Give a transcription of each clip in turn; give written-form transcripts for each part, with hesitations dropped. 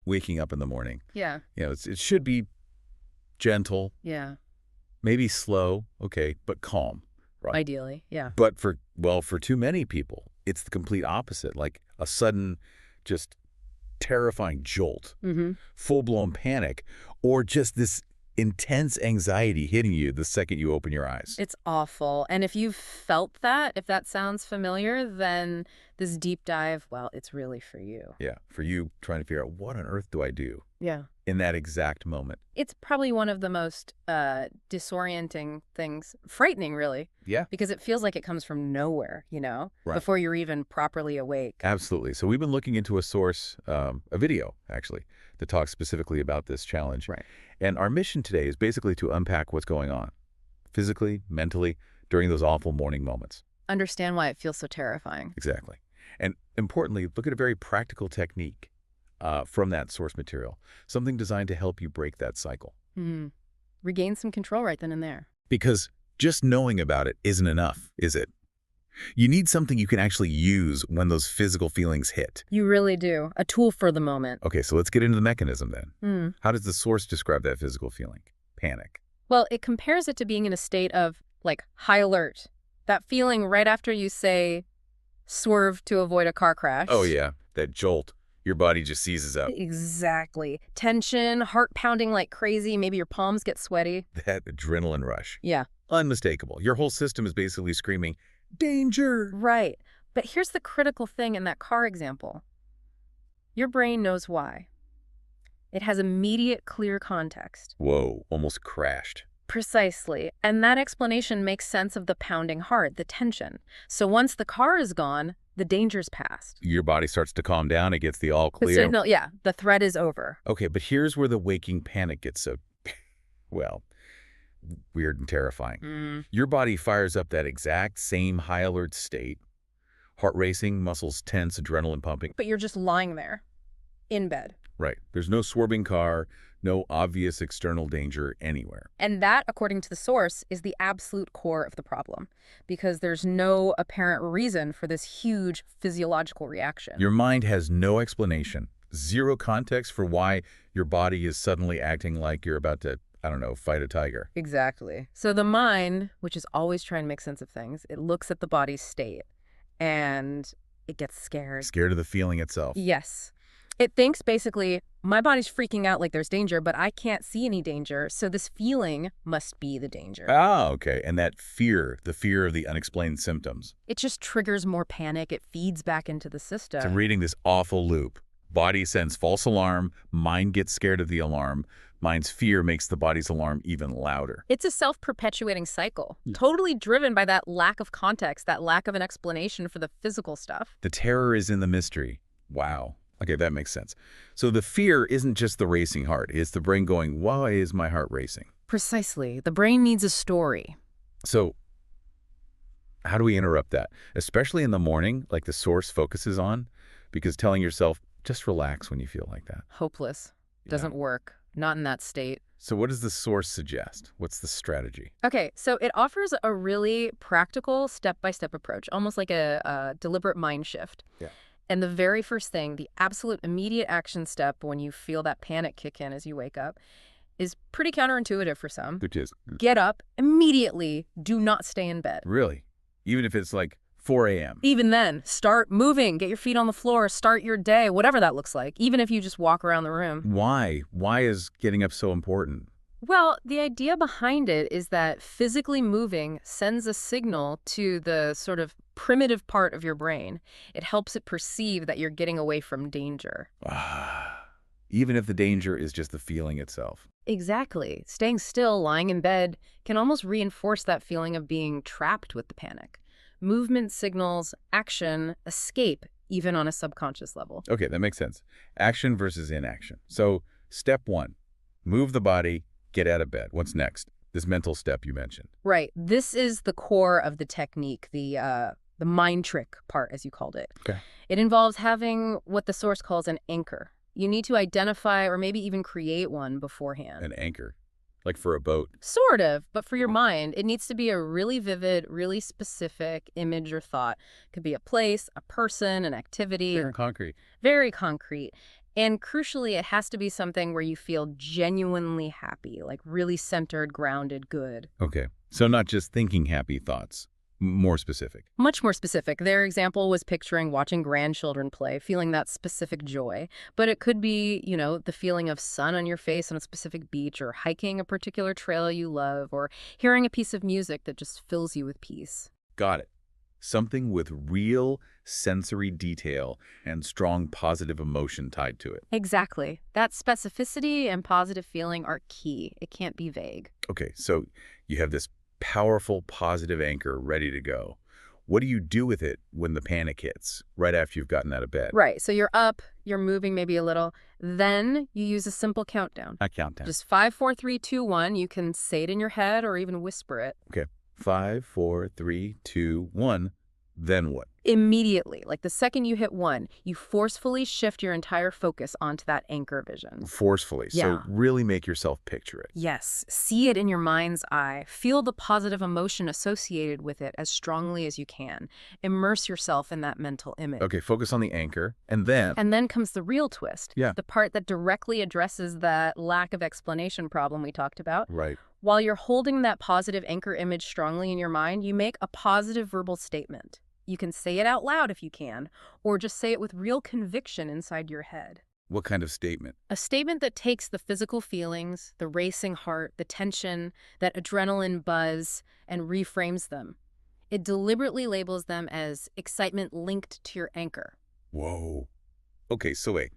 waking up in the morning. Yeah. It should be gentle, Yeah. maybe slow, okay, but calm, right? Ideally. Yeah. But for too many people, it's the complete opposite, like a sudden, just terrifying jolt, full-blown panic, or just this intense anxiety hitting you the second you open your eyes. It's awful. And if you've felt that, if that sounds familiar, then this deep dive, well, it's really for you. Yeah, for you trying to figure out what on earth do I do Yeah. in that exact moment. It's probably one of the most disorienting things, frightening, really. Yeah. Because it feels like it comes from nowhere, Right. before you're even properly awake. Absolutely. So we've been looking into a source, a video, actually, that talks specifically about this challenge. Right. And our mission today is basically to unpack what's going on, physically, mentally, during those awful morning moments. Understand why it feels so terrifying. Exactly. And importantly, look at a very practical technique from that source material, something designed to help you break that cycle. Regain some control right then and there. Because just knowing about it isn't enough, is it? You need something you can actually use when those physical feelings hit. You really do. A tool for the moment. Okay, so let's get into the mechanism then. How does the source describe that physical feeling? Panic. Well, it compares it to being in a state of, like, high alert. That feeling right after you say, swerve to avoid a car crash. Oh yeah, that jolt. Your body just seizes up. Exactly. Tension, heart pounding like crazy, maybe your palms get sweaty. That adrenaline rush. Yeah. Unmistakable. Your whole system is basically screaming, danger! Right. But here's the critical thing in that car example. Your brain knows why. It has immediate, clear context. Whoa, almost crashed. Precisely. And that explanation makes sense of the pounding heart, the tension. So once the car is gone, the danger's past. Your body starts to calm down. It gets the all The clear. signal, yeah, the threat is over. Okay, but here's where the waking panic gets so, well, weird and terrifying. Your body fires up that exact same high alert state. Heart racing, muscles tense, adrenaline pumping. But you're just lying there, in bed. Right. There's no swerving car, no obvious external danger anywhere. And that, according to the source, is the absolute core of the problem, because there's no apparent reason for this huge physiological reaction. Your mind has no explanation, zero context for why your body is suddenly acting like you're about to, I don't know, fight a tiger. Exactly. So the mind, which is always trying to make sense of things, it looks at the body's state and it gets scared. Scared of the feeling itself. Yes. It thinks basically, my body's freaking out like there's danger, but I can't see any danger, so this feeling must be the danger. Ah, okay. And that fear, the fear of the unexplained symptoms. It just triggers more panic. It feeds back into the system. So reading this awful loop. Body sends false alarm, mind gets scared of the alarm, mind's fear makes the body's alarm even louder. It's a self-perpetuating cycle, totally driven by that lack of context, that lack of an explanation for the physical stuff. The terror is in the mystery. Wow. Okay, that makes sense. So the fear isn't just the racing heart. It's the brain going, why is my heart racing? Precisely. The brain needs a story. So how do we interrupt that? Especially in the morning, like the source focuses on, because telling yourself, just relax when you feel like that. Hopeless. Doesn't work. Not in that state. So what does the source suggest? What's the strategy? Okay, so it offers a really practical step-by-step approach, almost like a deliberate mind shift. Yeah. And the very first thing, the absolute immediate action step when you feel that panic kick in as you wake up, is pretty counterintuitive for some. Which is? Get up immediately. Do not stay in bed. Really? Even if it's like 4 a.m.? Even then, start moving. Get your feet on the floor. Start your day, whatever that looks like, even if you just walk around the room. Why? Why is getting up so important? Well, the idea behind it is that physically moving sends a signal to the sort of primitive part of your brain. It helps it perceive that you're getting away from danger. Even if the danger is just the feeling itself. Exactly. Staying still, lying in bed, can almost reinforce that feeling of being trapped with the panic. Movement signals action, escape, even on a subconscious level. Okay, that makes sense. Action versus inaction. So step one, move the body, get out of bed. What's next? This mental step you mentioned. Right. This is the core of the technique, the mind trick part, as you called it. Okay. It involves having what the source calls an anchor. You need to identify or maybe even create one beforehand. An anchor, like for a boat. Sort of, but for your mind, it needs to be a really vivid, really specific image or thought. It could be a place, a person, an activity. Very concrete. Very concrete. And crucially, it has to be something where you feel genuinely happy, like really centered, grounded, good. Okay, so not just thinking happy thoughts. More specific. Much more specific. Their example was picturing watching grandchildren play, feeling that specific joy. But it could be, the feeling of sun on your face on a specific beach, or hiking a particular trail you love, or hearing a piece of music that just fills you with peace. Got it. Something with real sensory detail and strong positive emotion tied to it. Exactly. That specificity and positive feeling are key. It can't be vague. Okay, so you have this powerful positive anchor ready to go. What do you do with it when the panic hits, right after you've gotten out of bed? Right. So you're up, you're moving maybe a little. Then you use a simple countdown. A countdown. Just 5, 4, 3, 2, 1. You can say it in your head or even whisper it. Okay. 5, 4, 3, 2, 1. Then what? Immediately, like the second you hit 1, you forcefully shift your entire focus onto that anchor vision. Forcefully. Yeah. So really make yourself picture it. Yes, see it in your mind's eye. Feel the positive emotion associated with it as strongly as you can. Immerse yourself in that mental image. Okay, focus on the anchor, and then... And then comes the real twist. Yeah. The part that directly addresses that lack of explanation problem we talked about. Right. While you're holding that positive anchor image strongly in your mind, you make a positive verbal statement. You can say it out loud if you can, or just say it with real conviction inside your head. What kind of statement? A statement that takes the physical feelings, the racing heart, the tension, that adrenaline buzz, and reframes them. It deliberately labels them as excitement linked to your anchor. Whoa. Okay, so wait.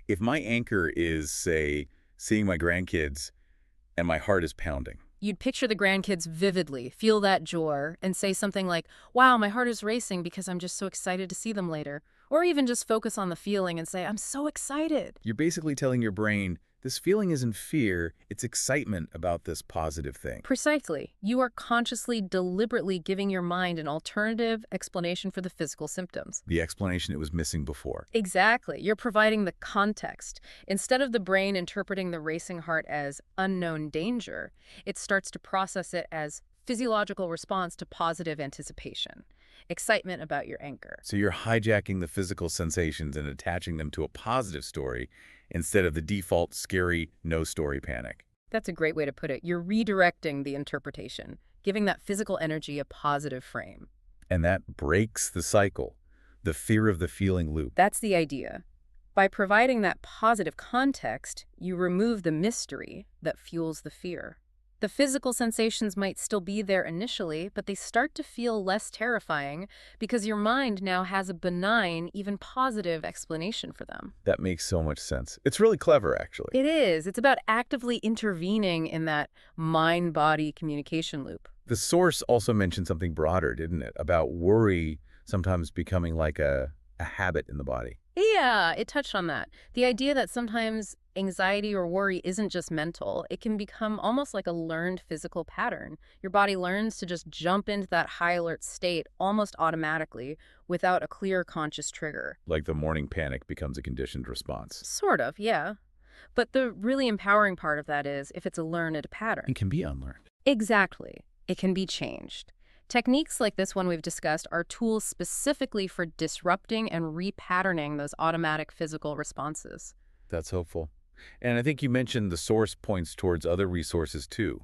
If my anchor is, say, seeing my grandkids and my heart is pounding. You'd picture the grandkids vividly, feel that joy, and say something like, wow, my heart is racing because I'm just so excited to see them later. Or even just focus on the feeling and say, I'm so excited. You're basically telling your brain, this feeling isn't fear, it's excitement about this positive thing. Precisely. You are consciously, deliberately giving your mind an alternative explanation for the physical symptoms. The explanation it was missing before. Exactly. You're providing the context. Instead of the brain interpreting the racing heart as unknown danger, it starts to process it as physiological response to positive anticipation. Excitement about your anchor. So you're hijacking the physical sensations and attaching them to a positive story instead of the default scary no-story panic. That's a great way to put it. You're redirecting the interpretation, giving that physical energy a positive frame. And that breaks the cycle, the fear of the feeling loop. That's the idea. By providing that positive context, you remove the mystery that fuels the fear. The physical sensations might still be there initially, but they start to feel less terrifying because your mind now has a benign, even positive explanation for them. That makes so much sense. It's really clever, actually. It is. It's about actively intervening in that mind-body communication loop. The source also mentioned something broader, didn't it? About worry sometimes becoming like a habit in the body. Yeah, it touched on that. The idea that sometimes anxiety or worry isn't just mental. It can become almost like a learned physical pattern. Your body learns to just jump into that high alert state almost automatically without a clear conscious trigger. Like the morning panic becomes a conditioned response. Sort of, yeah. But the really empowering part of that is if it's a learned pattern. It can be unlearned. Exactly. It can be changed. Techniques like this one we've discussed are tools specifically for disrupting and repatterning those automatic physical responses. That's hopeful. And I think you mentioned the source points towards other resources too,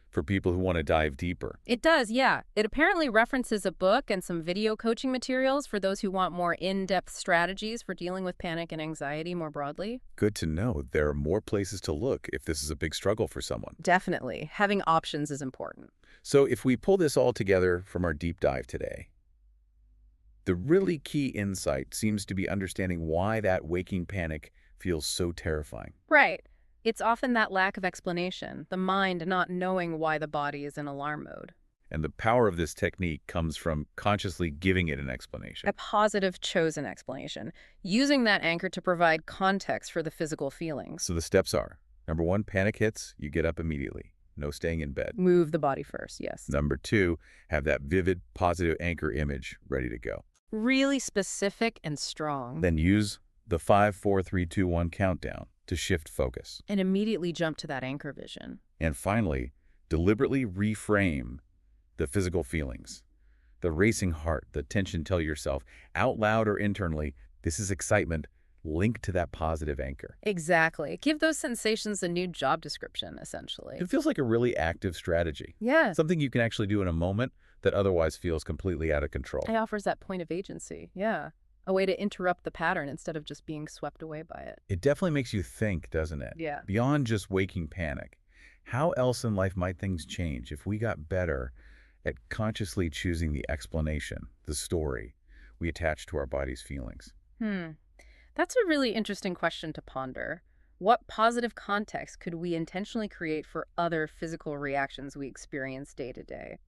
for people who want to dive deeper. It does, yeah. It apparently references a book and some video coaching materials for those who want more in-depth strategies for dealing with panic and anxiety more broadly. Good to know there are more places to look if this is a big struggle for someone. Definitely. Having options is important. So if we pull this all together from our deep dive today, the really key insight seems to be understanding why that waking panic feels so terrifying. Right. It's often that lack of explanation, the mind not knowing why the body is in alarm mode. And the power of this technique comes from consciously giving it an explanation. A positive chosen explanation, using that anchor to provide context for the physical feelings. So the steps are, number 1, panic hits, you get up immediately. No staying in bed. Move the body first, yes. Number 2, have that vivid, positive anchor image ready to go. Really specific and strong. Then use the 5, 4, 3, 2, 1 countdown to shift focus. And immediately jump to that anchor vision. And finally, deliberately reframe the physical feelings. The racing heart, the tension, tell yourself, out loud or internally, this is excitement, linked to that positive anchor. Exactly. Give those sensations a new job description, essentially. It feels like a really active strategy, Yeah, something you can actually do in a moment that otherwise feels completely out of control. it offers that point of agency. Yeah. A way to interrupt the pattern instead of just being swept away by it. It definitely makes you think, doesn't it? Yeah. Beyond just waking panic. How else in life might things change if we got better at consciously choosing the explanation, the story we attach to our body's feelings? Hmm. That's a really interesting question to ponder. What positive context could we intentionally create for other physical reactions we experience day to day?